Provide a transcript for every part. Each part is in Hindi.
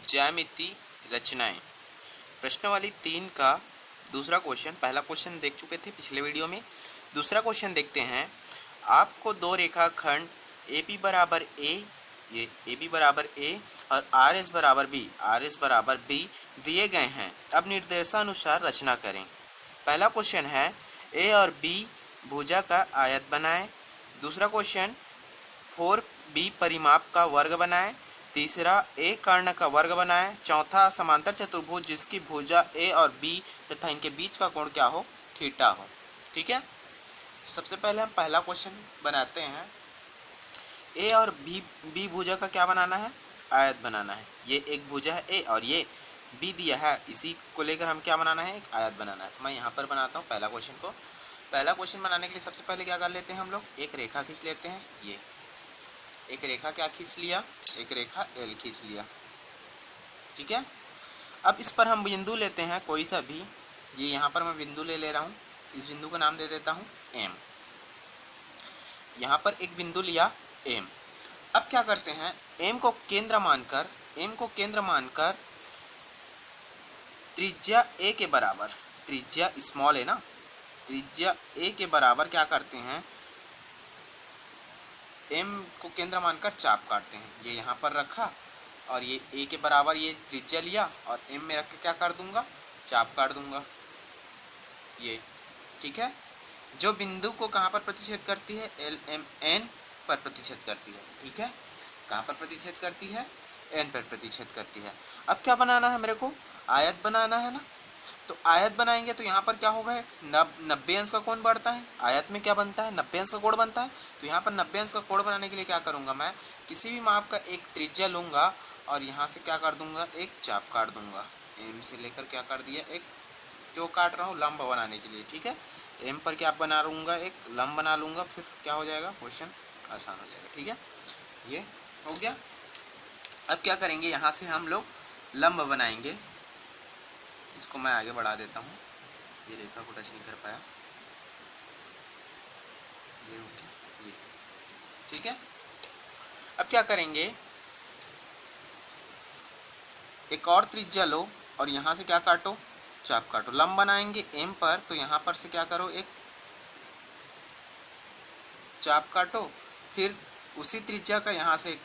ज्यामिति रचनाएं। प्रश्नावली 3 का दूसरा क्वेश्चन, पहला क्वेश्चन देख चुके थे पिछले वीडियो में। दूसरा क्वेश्चन देखते हैं। आपको दो रेखाखंड AP बराबर A, ये AB बराबर A और RS बराबर B दिए गए हैं। अब निर्देशानुसार रचना करें। पहला क्वेश्चन है A और B भुजा का आयत बनाएं। दूसरा क्वेश्चन 4B परिमाप का वर्ग बनाएं। तीसरा A कर्ण का वर्ग बनाएं। चौथा समांतर चतुर्भुज जिसकी भुजा A और B तथा इनके बीच का कोण क्या हो, थीटा हो। ठीक है, सबसे पहले हम पहला क्वेश्चन बनाते हैं। A और B भुजा का क्या बनाना है, आयत बनाना है। ये एक भुजा है A और ये B दिया है, इसी को लेकर हम क्या बनाना है, एक आयत बनाना है। तो मैं यहाँ पर बनाता हूँ पहला क्वेश्चन को। पहला क्वेश्चन बनाने के लिए सबसे पहले क्या कर लेते हैं हम लोग, एक रेखा खींच लेते हैं। ये एक रेखा क्या खींच लिया, एक रेखा L खींच लिया। ठीक है, अब इस पर हम बिंदु लेते हैं कोई सा भी। ये यहाँ पर मैं बिंदु ले रहा हूँ, इस बिंदु का नाम दे देता हूँ M। यहाँ पर एक बिंदु लिया M। अब क्या करते हैं, M को केंद्र मानकर त्रिज्या A के बराबर, त्रिज्या स्मॉल है ना, त्रिज्या A के बराबर क्या करते हैं, M को केंद्र मानकर चाप काटते हैं। ये यहाँ पर रखा और ये A के बराबर ये त्रिज्या लिया और M में रख के क्या कर दूंगा, चाप काट दूंगा। ये ठीक है, जो बिंदु को कहाँ पर प्रतिच्छेद करती है, LMN पर प्रतिच्छेद करती है। ठीक है, कहाँ पर प्रतिच्छेद करती है, N पर प्रतिच्छेद करती है। अब क्या बनाना है मेरे को, आयत बनाना है ना। तो आयत बनाएंगे तो यहाँ पर क्या होगा, 90 अंश का कोण बढ़ता है। आयत में क्या बनता है, 90 अंश का कोण बनता है। तो यहाँ पर 90 अंश का कोण बनाने के लिए क्या करूँगा, मैं किसी भी माप का एक त्रिज्या लूँगा और यहाँ से क्या कर दूँगा, एक चाप काट दूँगा। M से लेकर क्या कर दिया, एक क्यों काट रहा हूँ, लंब बनाने के लिए। ठीक है, M पर क्या बना लूँगा, एक लंब बना लूँगा, फिर क्या हो जाएगा, क्वेश्चन आसान हो जाएगा। ठीक है, ये हो गया। अब क्या करेंगे, यहाँ से हम लोग लंब बनाएंगे। इसको मैं आगे बढ़ा देता हूँ, ये रेखा को टच नहीं कर पाया, ये हो गया ये। ठीक है, अब क्या करेंगे, एक और त्रिज्या लो और यहाँ से क्या काटो, चाप काटो। लंब बनाएंगे M पर, तो यहाँ पर से क्या करो, एक चाप काटो, फिर उसी त्रिज्या का यहाँ से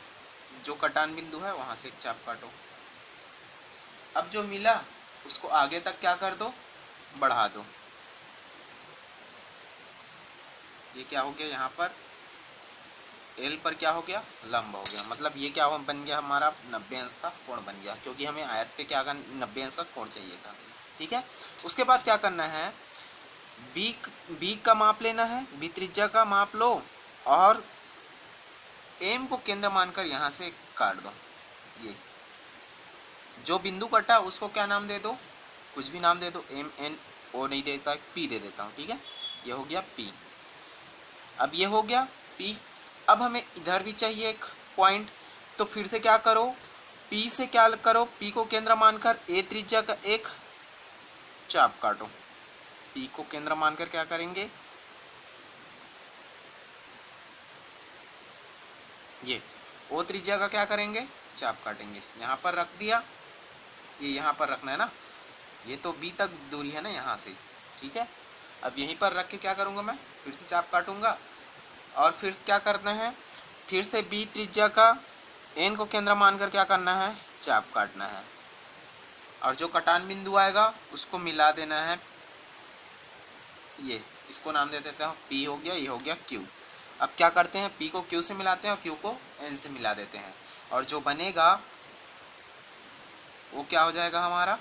जो कटान बिंदु है वहां से एक चाप काटो। अब जो मिला उसको आगे तक क्या कर दो, बढ़ा दो। ये क्या हो गया, यहाँ पर L पर क्या हो गया, लंब हो गया। मतलब ये क्या बन गया, हमारा 90 अंश का कोण बन गया, क्योंकि हमें आयत पे क्या 90 अंश का कोण चाहिए था। ठीक है, उसके बाद क्या करना है, B का माप लेना है, B त्रिज्या का माप लो और M को केंद्र मानकर यहाँ से काट दो। ये जो बिंदु कटा उसको क्या नाम दे दो, कुछ भी नाम दे दो, MNO नहीं देता, P दे देता हूँ। ठीक है, ये हो गया P। अब ये हो गया P। अब हमें इधर भी चाहिए एक पॉइंट, तो फिर से क्या करो, P से क्या करो, P को केंद्र मानकर A त्रिज्या का एक चाप काटो। P को केंद्र मानकर क्या करेंगे, ये O त्रिज्या का क्या करेंगे, चाप काटेंगे। यहाँ पर रख दिया, ये यहाँ पर रखना है ना, ये तो B तक दूरी है ना यहाँ से। ठीक है, अब यहीं पर रख के क्या करूँगा, मैं फिर से चाप काटूंगा और फिर क्या करना है, फिर से B त्रिज्या का N को केंद्र मानकर क्या करना है, चाप काटना है और जो कटान बिंदु आएगा उसको मिला देना है। ये इसको नाम दे देते हैं P हो गया, ये हो गया Q। अब क्या करते हैं, P को Q से मिलाते हैं और Q को N से मिला देते हैं और जो बनेगा वो क्या हो जाएगा, हमारा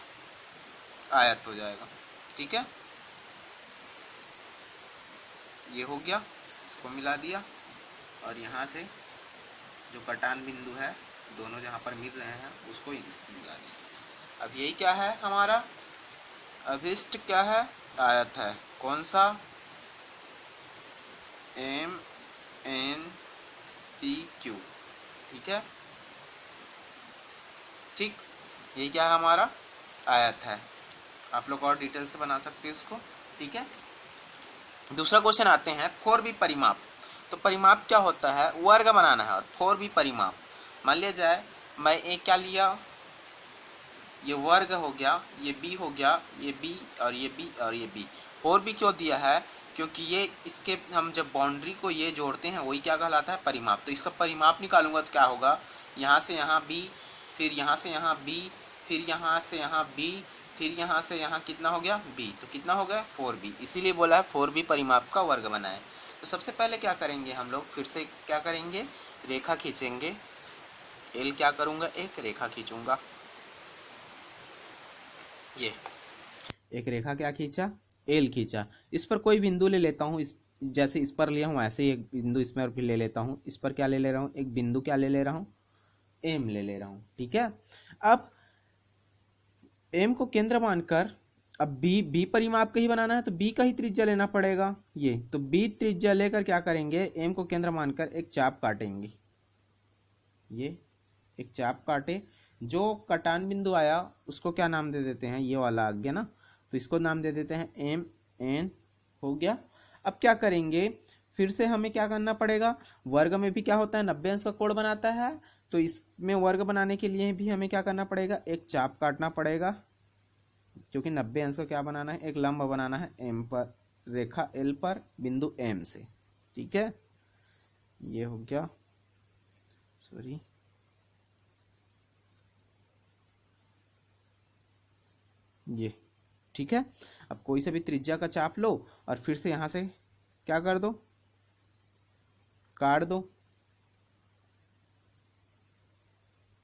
आयत हो जाएगा। ठीक है, ये हो गया, इसको मिला दिया और यहाँ से जो कटान बिंदु है, दोनों जहाँ पर मिल रहे हैं उसको इससे मिला दिया। अब यही क्या है, हमारा अभिष्ट क्या है, आयत है। कौन सा, MNPQ। ठीक है, ठीक, यही क्या है, हमारा आयत है। आप लोग और डिटेल से बना सकते हैं इसको। ठीक है, दूसरा क्वेश्चन आते हैं, 4B परिमाप। तो परिमाप क्या होता है, वर्ग बनाना है और 4B परिमाप। मान लिया जाए मैं एक क्या लिया, ये वर्ग हो गया, ये b हो गया, ये b और ये b और ये b। 4b क्यों दिया है? क्योंकि ये इसके हम जब बाउंड्री को ये जोड़ते हैं वही क्या कहलाता है? परिमाप। तो इसका परिमाप निकालूंगा तो क्या होगा? यहाँ से यहाँ b, फिर यहाँ से यहाँ b, फिर यहाँ से यहाँ b, फिर यहाँ से यहाँ कितना हो गया? b। तो कितना हो गया? 4b। इसीलिए बोला है 4b परिमाप का वर्ग बनाए। तो सबसे पहले क्या करेंगे हम लोग? फिर से क्या करेंगे? रेखा खींचेंगे। एल क्या करूँगा? एक रेखा खींचूंगा। ये एक रेखा क्या खींचा? एल खींचा। इस पर कोई बिंदु ले लेता हूँ, इस जैसे इस पर लिया हूँ ऐसे ही एक बिंदु इसमें भी ले लेता हूँ। इस पर क्या ले ले रहा हूँ? एक बिंदु क्या ले ले रहा हूँ? एम ले ले रहा हूँ। ठीक है, अब एम को केंद्र मानकर अब बी परिमाप का ही बनाना है तो बी का ही त्रिज्या लेना पड़ेगा। ये तो बी त्रिज्या लेकर क्या करेंगे? एम को केंद्र मानकर एक चाप काटेंगे। ये एक चाप काटे, जो कटान बिंदु आया उसको क्या नाम दे देते हैं? ये वाला आ गया ना, तो इसको नाम दे देते हैं एम एन। हो गया। अब क्या करेंगे? फिर से हमें क्या करना पड़ेगा? वर्ग में भी क्या होता है? 90 अंश का कोण बनाता है। तो इसमें वर्ग बनाने के लिए भी हमें क्या करना पड़ेगा? एक चाप काटना पड़ेगा, क्योंकि 90 अंश का क्या बनाना है? एक लंब बनाना है एम पर, रेखा एल पर बिंदु एम से। ठीक है, ये हो गया। सॉरी, ये ठीक है। अब कोई से भी त्रिज्या का चाप लो और फिर से यहां से क्या कर दो? काट दो।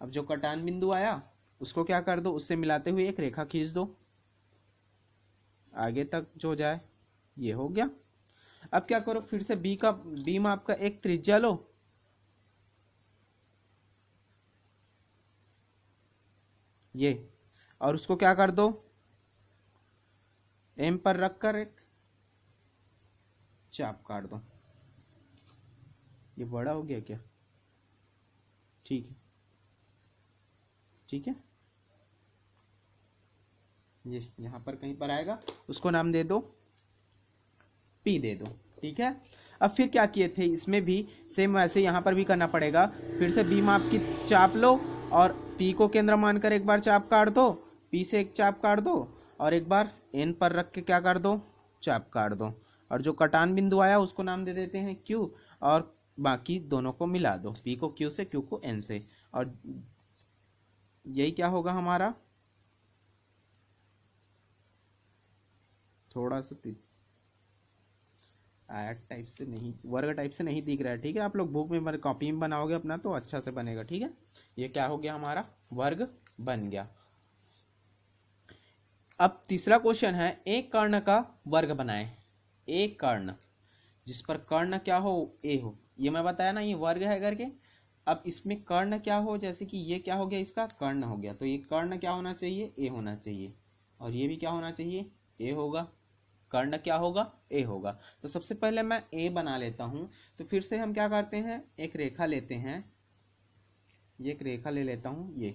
अब जो कटान बिंदु आया उसको क्या कर दो? उससे मिलाते हुए एक रेखा खींच दो आगे तक जो जाए। ये हो गया। अब क्या करो? फिर से बी माप का एक त्रिज्या लो, ये, और उसको क्या कर दो? एम पर रखकर एक चाप काट दो। ये बड़ा हो गया क्या? ठीक है, ठीक है, ये यहां पर कहीं पर आएगा, उसको नाम दे दो पी दे दो। ठीक है, अब फिर क्या किए थे? इसमें भी सेम वैसे यहां पर भी करना पड़ेगा। फिर से बी माप की चाप लो और पी को केंद्र मानकर एक बार चाप काट दो, पी से एक चाप काट दो और एक बार एन पर रख के क्या कर दो? चाप काट दो। और जो कटान बिंदु आया उसको नाम दे देते हैं क्यू, और बाकी दोनों को मिला दो, पी को क्यू से, क्यू को एन से। और यही क्या होगा हमारा? थोड़ा सा आयत टाइप से नहीं, वर्ग टाइप से नहीं दिख रहा है। ठीक है, आप लोग बुक में कॉपी में बनाओगे अपना तो अच्छा से बनेगा। ठीक है, ये क्या हो गया? हमारा वर्ग बन गया। अब तीसरा क्वेश्चन है, एक कर्ण का वर्ग बनाए। एक कर्ण जिस पर कर्ण क्या हो? ए हो। ये मैं बताया ना, ये वर्ग है करके। अब इसमें कर्ण क्या हो? जैसे कि ये क्या हो गया? इसका कर्ण हो गया, तो ये कर्ण क्या होना चाहिए? ए होना चाहिए। और ये भी क्या होना चाहिए? ए होगा। कर्ण क्या होगा? ए होगा। तो सबसे पहले मैं ए बना लेता हूं। तो फिर से हम क्या करते हैं? एक रेखा लेते हैं, ये एक रेखा ले लेता हूं, ये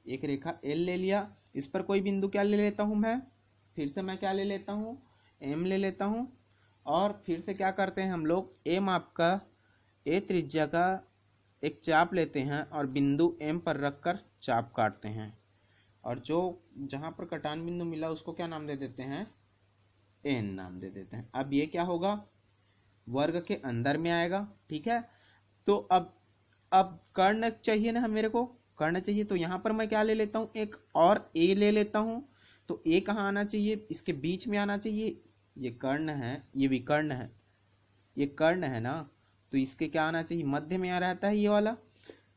एक रेखा एल ले लिया। इस पर कोई बिंदु क्या ले लेता हूं मैं? फिर से मैं क्या ले लेता हूं? एम ले लेता हूं। और फिर से क्या करते हैं हम लोग? ए माप का, ए त्रिज्या का एक चाप लेते हैं और बिंदु एम पर रखकर चाप काटते हैं। और जो जहां पर कटान बिंदु मिला उसको क्या नाम दे देते हैं? एन नाम दे देते हैं। अब ये क्या होगा? वर्ग के अंदर में आएगा। ठीक है, तो अब कर्ण चाहिए ना मेरे को, कर्ण चाहिए। तो यहां पर मैं क्या ले लेता हूं? एक और ए ले लेता हूं। तो ए कहां आना चाहिए? इसके बीच में आना चाहिए। ये कर्ण है, ये भी कर्ण है, ये कर्ण है ना, तो इसके क्या आना चाहिए? मध्य में आ रहता है ये वाला।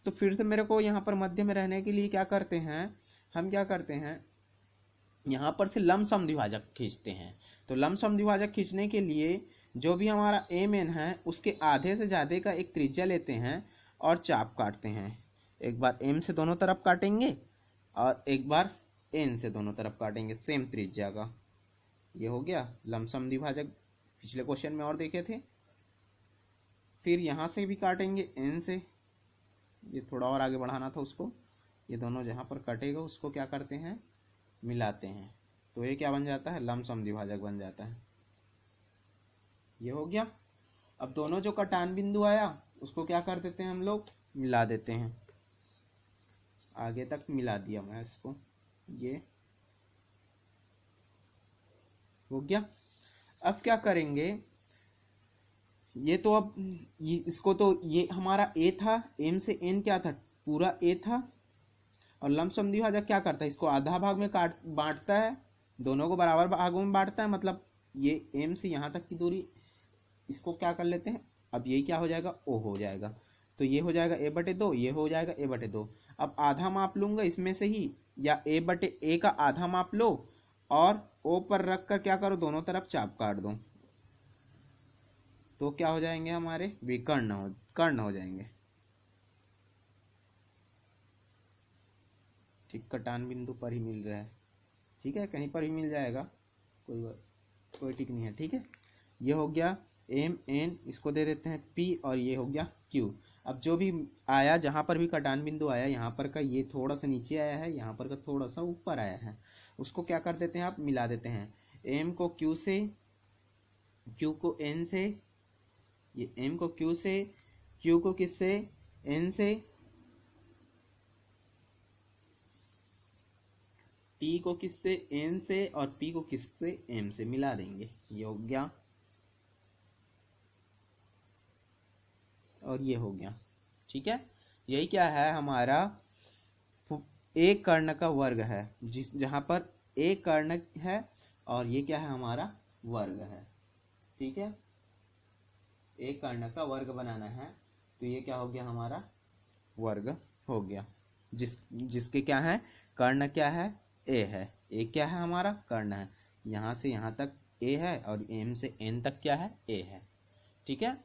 तो फिर से मेरे को यहाँ पर मध्य में रहने के लिए क्या करते हैं हम? क्या करते हैं? यहाँ पर से लंब समद्विभाजक खींचते हैं। तो लंब समद्विभाजक खींचने के लिए जो भी हमारा एम एन है उसके आधे से ज्यादा का एक त्रिज्या लेते हैं और चाप काटते हैं। एक बार एम से दोनों तरफ काटेंगे और एक बार एन से दोनों तरफ काटेंगे सेम त्रिज्या का। ये हो गया लंब समद्विभाजक, पिछले क्वेश्चन में और देखे थे। फिर यहाँ से भी काटेंगे एन से, ये थोड़ा और आगे बढ़ाना था उसको। ये दोनों जहाँ पर कटेगा उसको क्या करते हैं? मिलाते हैं। तो ये क्या बन जाता है? लंब समद्विभाजक बन जाता है। ये हो गया। अब दोनों जो कटान बिंदु आया उसको क्या कर देते हैं हम लोग? मिला देते हैं। आगे तक मिला दिया मैं इसको, ये हो गया। अब क्या करेंगे, ये तो अब इसको तो ये हमारा ए था, एम से एन क्या था, पूरा ए था। और लमसम द्विभाजक क्या करता है, इसको आधा भाग में काट बांटता है, दोनों को बराबर भागों में बांटता है, मतलब ये एम से यहाँ तक की दूरी इसको क्या कर लेते हैं, अब ये क्या हो जाएगा, ओ हो जाएगा। तो ये हो जाएगा ए बटे दो, ये हो जाएगा ए बटे दो। अब आधा माप लूंगा इसमें से ही, या ए बटे ए का आधा माप लो और ओ पर रख कर क्या करो, दोनों तरफ चाप काट दो, तो क्या हो जाएंगे हमारे विकर्ण कर्ण हो जाएंगे। ठीक, कटान बिंदु पर ही मिल रहा है, ठीक है, कहीं पर ही मिल जाएगा, कोई ठीक नहीं है, ठीक है। ये हो गया एम एन, इसको दे देते हैं पी, और ये हो गया क्यू। अब जो भी आया, जहां पर भी कटान बिंदु आया, यहाँ पर का ये थोड़ा सा नीचे आया है, यहाँ पर का थोड़ा सा ऊपर आया है, उसको क्या कर देते हैं, आप मिला देते हैं। एम को क्यू से, क्यू को एन से, ये एम को क्यू से, क्यू को किससे, एन से, पी को किससे, एन से, और पी को किससे, एम से मिला देंगे, ये हो गया। और ये हो गया, ठीक है। यही क्या है हमारा, एक कर्ण का वर्ग है, जहां पर एक कर्ण है और ये क्या है हमारा वर्ग है, ठीक है। एक कर्ण का वर्ग बनाना है, तो ये क्या हो गया हमारा वर्ग हो गया, जिसके क्या है, कर्ण क्या है, ए है, ए क्या है हमारा कर्ण है, यहां से यहां तक ए है, और एम से एन तक क्या है, ए है, ठीक है।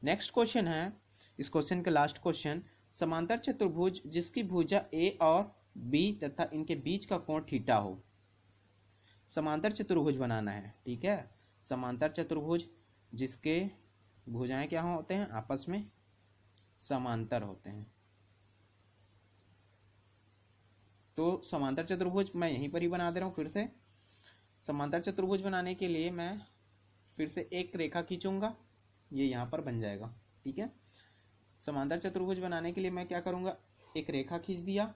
नेक्स्ट क्वेश्चन है, इस क्वेश्चन का लास्ट क्वेश्चन, समांतर चतुर्भुज जिसकी भुजा ए और बी तथा इनके बीच का कोण थीटा हो। समांतर चतुर्भुज बनाना है, ठीक है। समांतर चतुर्भुज जिसके भुजाएं क्या होते हैं, आपस में समांतर होते हैं। तो समांतर चतुर्भुज मैं यहीं पर ही बना दे रहा हूं फिर से। समांतर चतुर्भुज बनाने के लिए मैं फिर से एक रेखा खींचूंगा, ये यहां पर बन जाएगा, ठीक है। समांतर चतुर्भुज बनाने के लिए मैं क्या करूंगा, एक रेखा खींच दिया,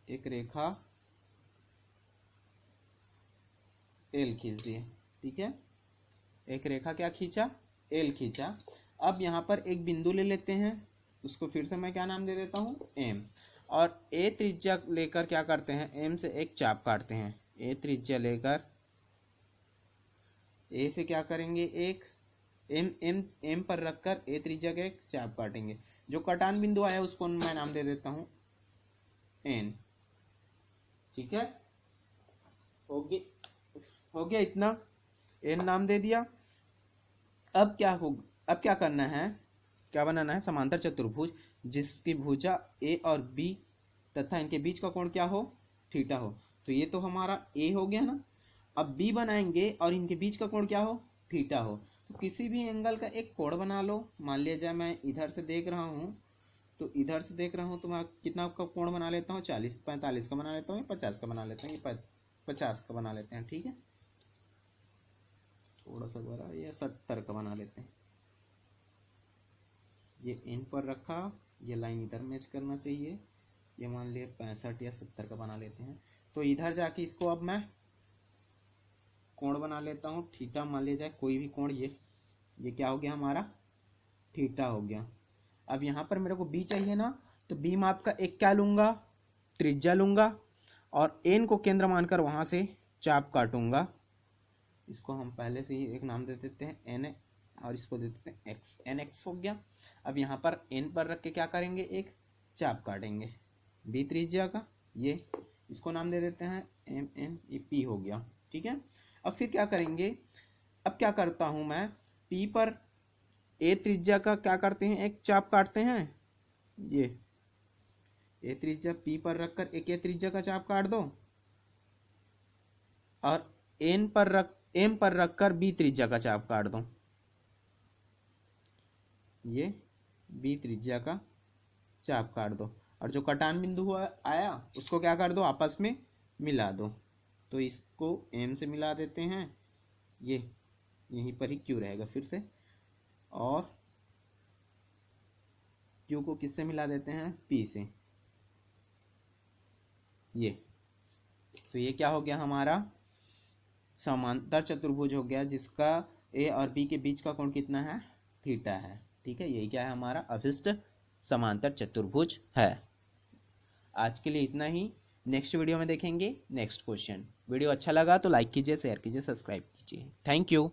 एक रेखा एल खींच दिए, ठीक है। एक रेखा क्या खींचा, एल खींचा। अब यहाँ पर एक बिंदु ले लेते हैं, उसको फिर से मैं क्या नाम दे देता हूँ, एम, और ए त्रिज्या लेकर क्या करते हैं, एम से एक चाप काटते हैं। ए त्रिज्या लेकर ए से क्या करेंगे, एक एम एम एम पर रखकर ए त्रिज्या का एक चाप काटेंगे। जो कटान बिंदु आया उसको मैं नाम दे देता हूं एन, ठीक है। हो गया इतना, एन नाम दे दिया। अब क्या करना है, क्या बनाना है, समांतर चतुर्भुज जिसकी भुजा ए और बी तथा इनके बीच का कोण क्या हो, थीटा हो। तो ये तो हमारा ए हो गया ना। अब बी बनाएंगे और इनके बीच का कोण क्या हो, थीटा हो। तो किसी भी एंगल का एक कोण बना लो। मान लिया जाए मैं इधर से देख रहा हूँ, तो इधर से देख रहा हूँ तो मैं कितना का कोण बना लेता हूँ, 40-45 का बना लेता हूँ, 50 का बना लेता हूँ, 50 का बना लेते हैं, ठीक है। थोड़ा सा बड़ा, या 70 का बना लेते हैं। ये इन पर रखा, ये लाइन इधर मैच करना चाहिए, ये मान लिया 65 या 70 का बना लेते हैं। तो इधर जाके इसको अब मैं कोण बना लेता हूँ, थीटा मान लिया जाए कोई भी कोण, ये क्या हो गया हमारा, थीटा हो गया। अब यहाँ पर मेरे को बी चाहिए ना, तो बी माप का एक क्या लूंगा, त्रिज्या लूंगा, और एन को केंद्र मानकर वहां से चाप काटूंगा। इसको हम पहले से ही एक नाम दे देते हैं एन, और इसको दे देते हैं एक्स, एन एक्स हो गया। अब यहाँ पर एन पर रख के क्या करेंगे, एक चाप काटेंगे बी त्रिज्या का, ये इसको नाम दे देते हैं एम एन, ये पी हो गया, ठीक है। अब फिर क्या करेंगे, अब क्या करता हूं मैं, पी पर ए त्रिज्या का क्या करते हैं, एक चाप काटते हैं। ये ए त्रिज्या पी पर रखकर एक ए त्रिज्या का चाप काट दो, और एम पर रखकर बी त्रिज्या का चाप काट दो। ये बी त्रिज्या का चाप काट दो, और जो कटान बिंदु हुआ आया उसको क्या कर दो, आपस में मिला दो। तो इसको एम से मिला देते हैं, ये यहीं पर ही क्यू रहेगा फिर से, और क्यू को किससे मिला देते हैं, पी से। ये तो ये क्या हो गया हमारा, समांतर चतुर्भुज हो गया, जिसका ए और बी के बीच का कोण कितना है, थीटा है। ठीक है, यही क्या है हमारा अभिष्ट समांतर चतुर्भुज है। आज के लिए इतना ही, नेक्स्ट वीडियो में देखेंगे नेक्स्ट क्वेश्चन। वीडियो अच्छा लगा तो लाइक कीजिए, शेयर कीजिए, सब्सक्राइब कीजिए। Thank you.